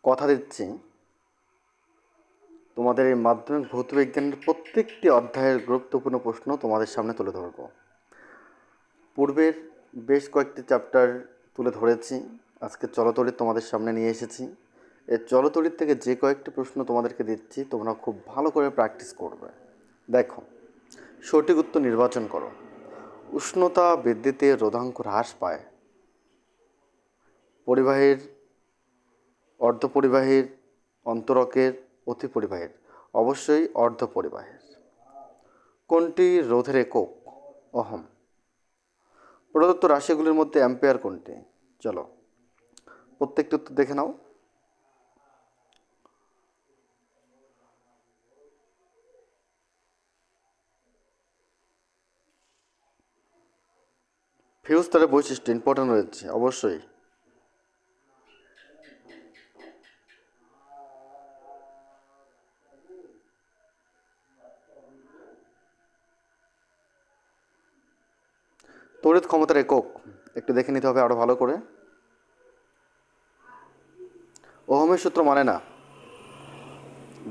কথা দিচ্ছি তোমাদের এই মাধ্যমিক ভৌতবিজ্ঞানের প্রত্যেকটি অধ্যায়ের গুরুত্বপূর্ণ প্রশ্ন তোমাদের সামনে তুলে ধরব। পূর্বের বেশ কয়েকটি চ্যাপ্টার তুলে ধরেছি, আজকে চলতরিৎ তোমাদের সামনে নিয়ে এসেছি। এই চলতরিৎ থেকে যে কয়েকটি প্রশ্ন তোমাদেরকে দিচ্ছি, তোমরা খুব ভালো করে প্র্যাকটিস করবে। দেখো, সঠিক উত্তর নির্বাচন করো। উষ্ণতা বৃদ্ধিতে রোধাঙ্ক হ্রাস পায় পরিবাহীর, অর্ধপরিবাহীর, অন্তরকের, অতিপরিবাহীর। অবশ্যই অর্ধপরিবাহীর। কোনটি রোধের একক? ওহম। প্রদত্ত রাশিগুলির মধ্যে অ্যাম্পিয়ার কোনটি? চলো প্রত্যেকটি উত্তর দেখে নাও। ফিউজ তারের বৈশিষ্ট্য ইম্পর্টেন্ট রয়েছে অবশ্যই। তড়িৎ ক্ষমতার একক একটু দেখে নিতে হবে আরো ভালো করে। ওহমের সূত্র মানে না,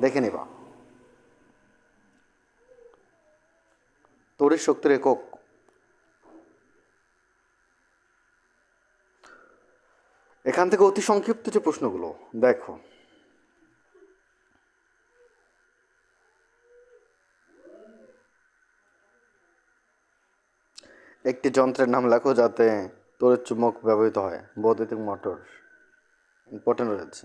দেখে নিবা। তড়িৎ শক্তির একক, এখান থেকে অতি সংক্ষিপ্ত যে প্রশ্নগুলো দেখো। একটি যন্ত্রের নাম লেখো যাতে তড়িৎ চুম্বক ব্যবহৃত হয়। বৈদ্যুতিক মোটর ইম্পর্টেন্ট রয়েছে।